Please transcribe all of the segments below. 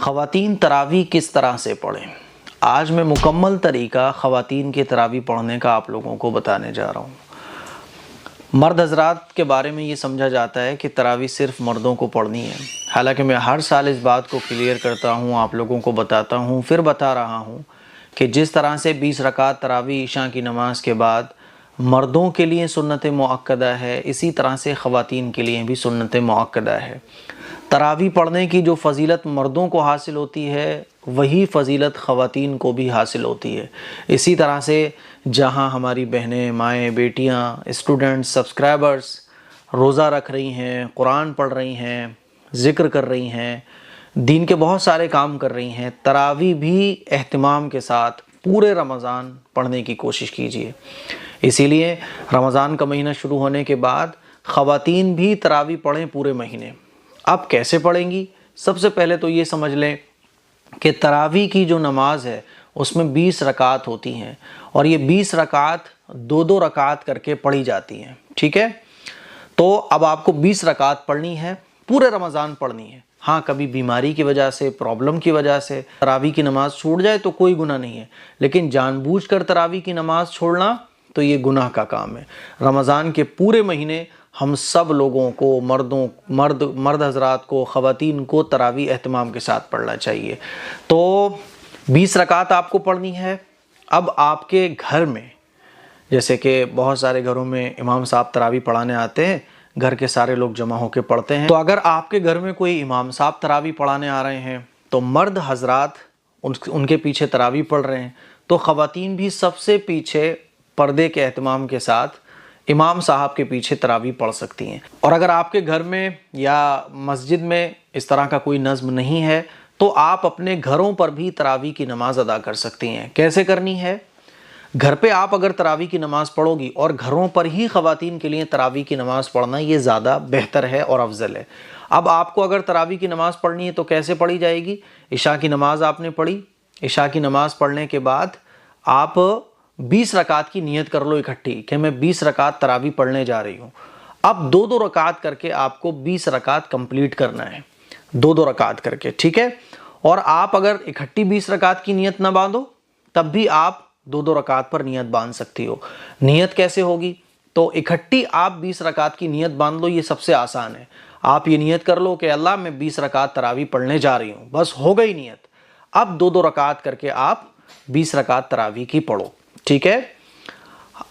خواتین تراویح کس طرح سے پڑھیں؟ آج میں مکمل طریقہ خواتین کی تراویح پڑھنے کا آپ لوگوں کو بتانے جا رہا ہوں۔ مرد حضرات کے بارے میں یہ سمجھا جاتا ہے کہ تراویح صرف مردوں کو پڑھنی ہے، حالانکہ میں ہر سال اس بات کو کلیئر کرتا ہوں، آپ لوگوں کو بتاتا ہوں، پھر بتا رہا ہوں کہ جس طرح سے 20 رکعت تراویح عشاء کی نماز کے بعد مردوں کے لیے سنت مؤکدہ ہے، اسی طرح سے خواتین کے لیے بھی سنت مؤکدہ ہے۔ تراویح پڑھنے کی جو فضیلت مردوں کو حاصل ہوتی ہے وہی فضیلت خواتین کو بھی حاصل ہوتی ہے۔ اسی طرح سے جہاں ہماری بہنیں، مائیں، بیٹیاں، اسٹوڈنٹس، سبسکرائبرز روزہ رکھ رہی ہیں، قرآن پڑھ رہی ہیں، ذکر کر رہی ہیں، دین کے بہت سارے کام کر رہی ہیں، تراویح بھی اہتمام کے ساتھ پورے رمضان پڑھنے کی کوشش کیجیے۔ اسی لیے رمضان کا مہینہ شروع ہونے کے بعد خواتین بھی تراویح پڑھیں پورے مہینے۔ اب کیسے پڑھیں گی؟ سب سے پہلے تو یہ سمجھ لیں کہ تراویح کی جو نماز ہے اس میں 20 رکعت ہوتی ہیں، اور یہ 20 رکعت دو رکعت کر کے پڑھی جاتی ہیں، ٹھیک ہے؟ تو اب آپ کو 20 رکعت پڑھنی ہے، پورے رمضان پڑھنی ہے۔ ہاں، کبھی بیماری کی وجہ سے، پرابلم کی وجہ سے تراویح کی نماز چھوٹ جائے تو کوئی گناہ نہیں ہے، لیکن جان بوجھ کر تراویح کی نماز چھوڑنا تو یہ گناہ کا کام ہے۔ رمضان کے پورے مہینے ہم سب لوگوں کو، مرد حضرات کو، خواتین کو تراویح اہتمام کے ساتھ پڑھنا چاہیے۔ تو 20 رکعت آپ کو پڑھنی ہے۔ اب آپ کے گھر میں، جیسے کہ بہت سارے گھروں میں امام صاحب تراویح پڑھانے آتے ہیں، گھر کے سارے لوگ جمع ہو کے پڑھتے ہیں، تو اگر آپ کے گھر میں کوئی امام صاحب تراویح پڑھانے آ رہے ہیں تو مرد حضرات ان کے پیچھے تراویح پڑھ رہے ہیں، تو خواتین بھی سب سے پیچھے پردے کے اہتمام کے ساتھ امام صاحب کے پیچھے تراویح پڑھ سکتی ہیں۔ اور اگر آپ کے گھر میں یا مسجد میں اس طرح کا کوئی نظم نہیں ہے تو آپ اپنے گھروں پر بھی تراویح کی نماز ادا کر سکتی ہیں۔ کیسے کرنی ہے؟ گھر پہ آپ اگر تراویح کی نماز پڑھو گی، اور گھروں پر ہی خواتین کے لیے تراویح کی نماز پڑھنا یہ زیادہ بہتر ہے اور افضل ہے۔ اب آپ کو اگر تراویح کی نماز پڑھنی ہے تو کیسے پڑھی جائے گی؟ عشاء کی نماز آپ نے پڑھی، عشاء کی نماز پڑھنے کے بعد آپ 20 رکعت کی نیت کر لو اکٹھی کہ میں 20 رکعت تراویح پڑھنے جا رہی ہوں۔ اب دو رکعت کر کے آپ کو 20 رکعت کمپلیٹ کرنا ہے، دو رکعت کر کے، ٹھیک ہے؟ اور آپ اگر اکٹھی 20 رکعت کی نیت نہ باندھو تب بھی آپ دو رکعت پر نیت باندھ سکتی ہو۔ نیت کیسے ہوگی؟ تو اکٹھی آپ 20 رکعت کی نیت باندھ لو، یہ سب سے آسان ہے۔ آپ یہ نیت کر لو کہ اللہ میں 20 رکعت تراویح پڑھنے جا رہی ہوں، بس ہو گئی نیت۔ اب دو رکعت کر کے آپ 20 رکعت تراویح کی پڑھو، ٹھیک ہے؟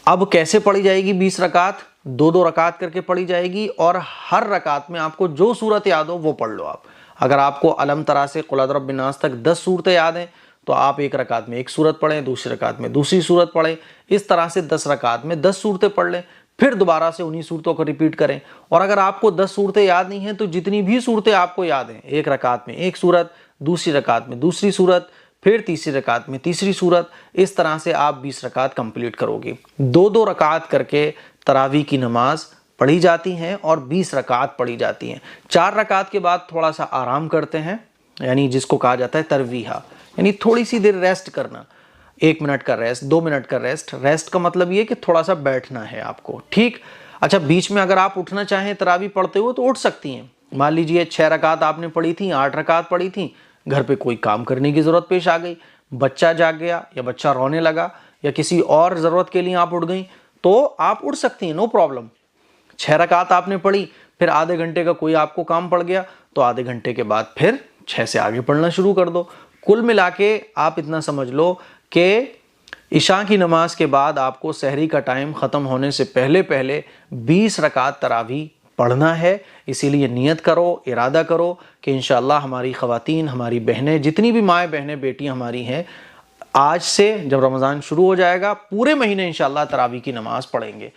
اب کیسے پڑھی جائے گی 20 رکعت؟ دو رکعت کر کے پڑھی جائے گی، اور ہر رکعت میں آپ کو جو سورت یاد ہو وہ پڑھ لو آپ۔ اگر آپ کو الم ترا سے قل اعوذ برب الناس تک 10 صورتیں یاد ہیں تو آپ ایک رکعت میں ایک صورت پڑھیں، دوسری رکعت میں دوسری صورت پڑھیں، اس طرح سے 10 رکعت میں 10 صورتیں پڑھ لیں، پھر دوبارہ سے انہی صورتوں کو ریپیٹ کریں۔ اور اگر آپ کو 10 صورتیں یاد نہیں ہیں تو جتنی بھی صورتیں آپ کو یاد ہیں، ایک رکعت میں ایک صورت، دوسری رکعت میں دوسری صورت، پھر تیسری رکعت میں تیسری صورت، اس طرح سے آپ 20 رکعت کمپلیٹ کرو گی۔ دو رکعت کر کے تراویح کی نماز پڑھی جاتی ہیں اور 20 رکعت پڑھی جاتی ہیں۔ 4 رکعت کے بعد تھوڑا سا آرام کرتے ہیں، یعنی جس کو کہا جاتا ہے ترویحہ، یعنی تھوڑی سی دیر ریسٹ کرنا، 1 منٹ کا ریسٹ، 2 منٹ کا ریسٹ۔ ریسٹ کا مطلب یہ کہ تھوڑا سا بیٹھنا ہے آپ کو، ٹھیک؟ اچھا، بیچ میں اگر آپ اٹھنا چاہیں تراویح پڑھتے ہوئے تو اٹھ سکتی ہیں۔ مان لیجئے 6 رکعت آپ نے پڑھی تھی، 8 رکعت پڑھی تھیں، گھر پہ کوئی کام کرنے کی ضرورت پیش آ گئی، بچہ جاگ گیا یا بچہ رونے لگا یا کسی اور ضرورت کے لیے آپ اٹھ گئیں تو آپ اٹھ سکتی ہیں، نو پرابلم۔ 6 رکعت آپ نے پڑھی، پھر آدھے گھنٹے کا کوئی آپ کو کام پڑ گیا تو آدھے گھنٹے کے بعد پھر 6 سے آگے پڑھنا شروع کر دو۔ کل ملا کے آپ اتنا سمجھ لو کہ عشاء کی نماز کے بعد آپ کو سحری کا ٹائم ختم ہونے سے پہلے 20 رکعت تراویح پڑھنا ہے۔ اسی لیے نیت کرو، ارادہ کرو کہ انشاءاللہ ہماری خواتین، ہماری بہنیں، جتنی بھی مائیں بہنیں بیٹیاں ہماری ہیں، آج سے جب رمضان شروع ہو جائے گا پورے مہینے انشاءاللہ تراویح کی نماز پڑھیں گے۔